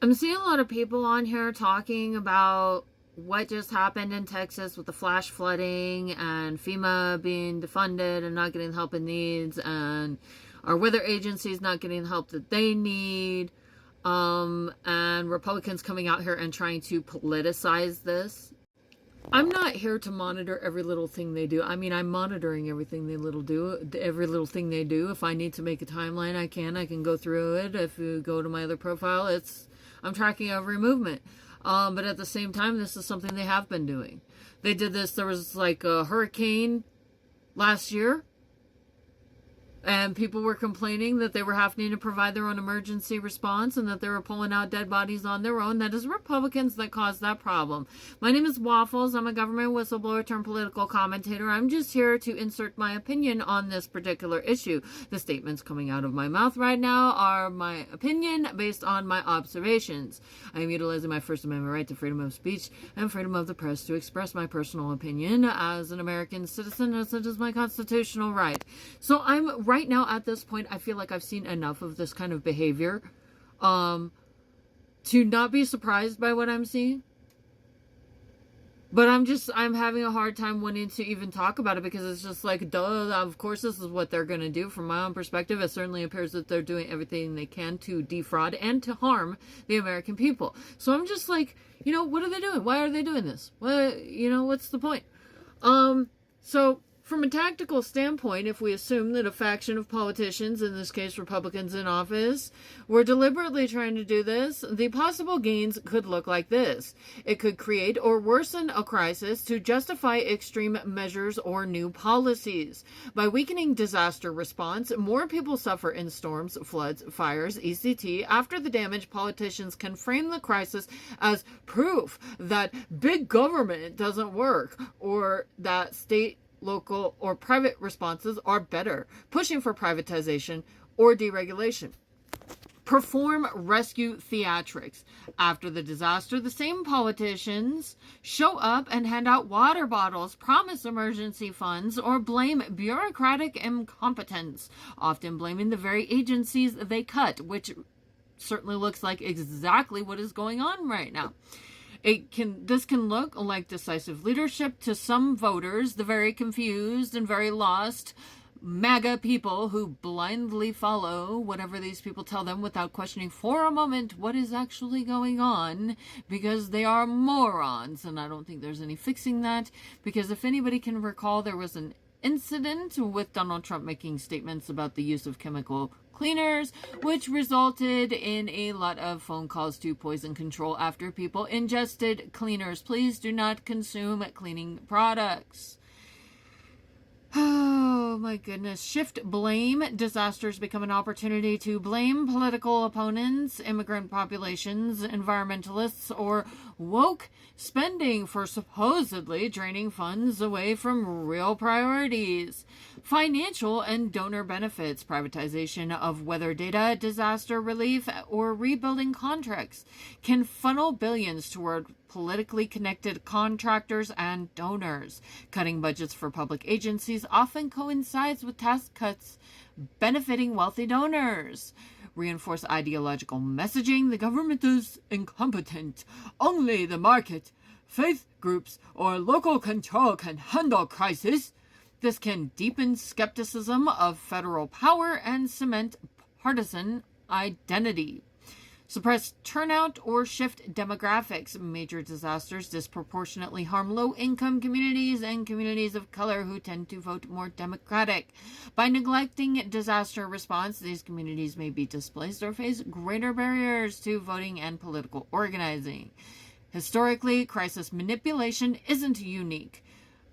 I'm seeing a lot of people on here talking about what just happened in Texas with the flash flooding and FEMA being defunded and not getting the help it needs, and our weather agencies not getting the help that they need, and Republicans coming out here and trying to politicize this. I'm not here to monitor every little thing they do. I mean, I'm monitoring every little thing they do. If I need to make a timeline, I can go through it. If you go to my other profile, I'm tracking every movement. But at the same time, this is something they have been doing. They did this. There was like a hurricane last year, and people were complaining that they were having to provide their own emergency response and that they were pulling out dead bodies on their own. That is Republicans that caused that problem. My name is Waffles. I'm a government whistleblower turned political commentator. I'm just here to insert my opinion on this particular issue. The statements coming out of my mouth right now are my opinion based on my observations. I am utilizing my First Amendment right to freedom of speech and freedom of the press to express my personal opinion as an American citizen, as it is my constitutional right. So right now, at this point, I feel like I've seen enough of this kind of behavior to not be surprised by what I'm seeing. But I'm having a hard time wanting to even talk about it, because it's just like, duh, of course this is what they're going to do. From my own perspective, it certainly appears that they're doing everything they can to defraud and to harm the American people. So I'm just like, what are they doing? Why are they doing this? What's the point? So from a tactical standpoint, if we assume that a faction of politicians, in this case Republicans in office, were deliberately trying to do this, the possible gains could look like this. It could create or worsen a crisis to justify extreme measures or new policies. By weakening disaster response, more people suffer in storms, floods, fires, etc. After the damage, politicians can frame the crisis as proof that big government doesn't work, or that state, local, or private responses are better, pushing for privatization or deregulation. Perform rescue theatrics. After the disaster, the same politicians show up and hand out water bottles, promise emergency funds, or blame bureaucratic incompetence, often blaming the very agencies they cut, which certainly looks like exactly what is going on right now. This can look like decisive leadership to some voters, the very confused and very lost MAGA people who blindly follow whatever these people tell them without questioning for a moment what is actually going on, because they are morons. And I don't think there's any fixing that, because if anybody can recall, there was an incident with Donald Trump making statements about the use of chemical cleaners, which resulted in a lot of phone calls to poison control after people ingested cleaners. Please do not consume cleaning products. Oh my goodness. Shift blame. Disasters become an opportunity to blame political opponents, immigrant populations, environmentalists, or woke spending for supposedly draining funds away from real priorities. Financial and donor benefits. Privatization of weather data, disaster relief, or rebuilding contracts can funnel billions toward politically connected contractors and donors. Cutting budgets for public agencies often coincides with tax cuts benefiting wealthy donors. Reinforce ideological messaging. The government is incompetent. Only the market, faith groups, or local control can handle crisis. This can deepen skepticism of federal power and cement partisan identity. Suppress turnout or shift demographics. Major disasters disproportionately harm low-income communities and communities of color who tend to vote more Democratic. By neglecting disaster response, these communities may be displaced or face greater barriers to voting and political organizing. Historically, crisis manipulation isn't unique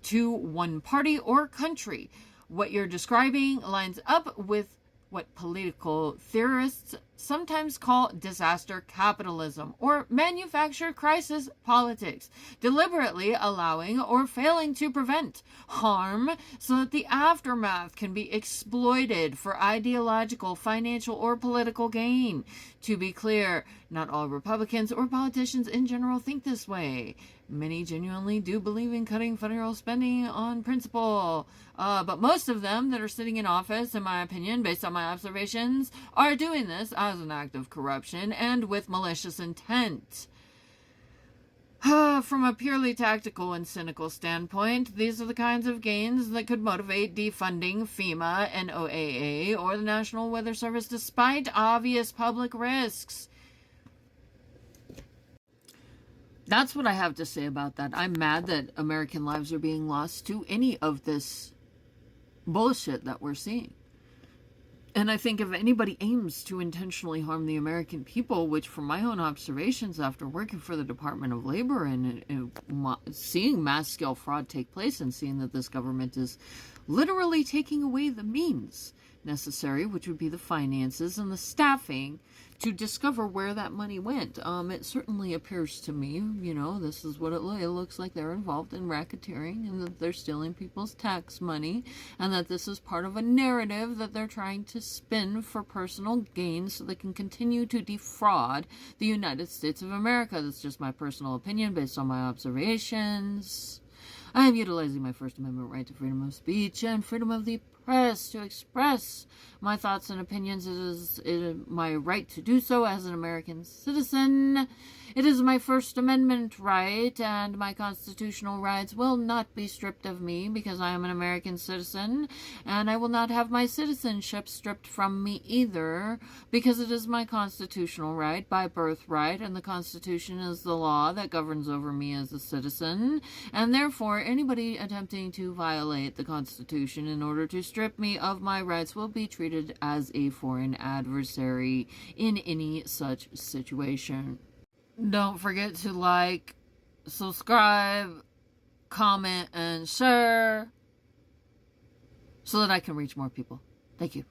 to one party or country. What you're describing lines up with what political theorists sometimes call disaster capitalism or manufactured crisis politics, deliberately allowing or failing to prevent harm so that the aftermath can be exploited for ideological, financial, or political gain. To be clear, not all Republicans or politicians in general think this way. Many genuinely do believe in cutting federal spending on principle. But most of them that are sitting in office, in my opinion, based on my observations, are doing this as an act of corruption and with malicious intent. From a purely tactical and cynical standpoint, these are the kinds of gains that could motivate defunding FEMA, NOAA, or the National Weather Service despite obvious public risks. That's what I have to say about that. I'm mad that American lives are being lost to any of this bullshit that we're seeing. And I think if anybody aims to intentionally harm the American people, which from my own observations after working for the Department of Labor and seeing mass-scale fraud take place and seeing that this government is literally taking away the means necessary, which would be the finances and the staffing, to discover where that money went. It certainly appears to me, this is what it looks like they're involved in racketeering and that they're stealing people's tax money and that this is part of a narrative that they're trying to spin for personal gain so they can continue to defraud the United States of America. That's just my personal opinion based on my observations. I am utilizing my First Amendment right to freedom of speech and freedom of the press to express my thoughts and opinions. It is my right to do so as an American citizen. It is my First Amendment right, and my constitutional rights will not be stripped of me because I am an American citizen, and I will not have my citizenship stripped from me either because it is my constitutional right by birthright, and the Constitution is the law that governs over me as a citizen, and therefore anybody attempting to violate the Constitution in order to strip me of my rights will be treated as a foreign adversary in any such situation. Don't forget to like, subscribe, comment, and share so that I can reach more people. Thank you.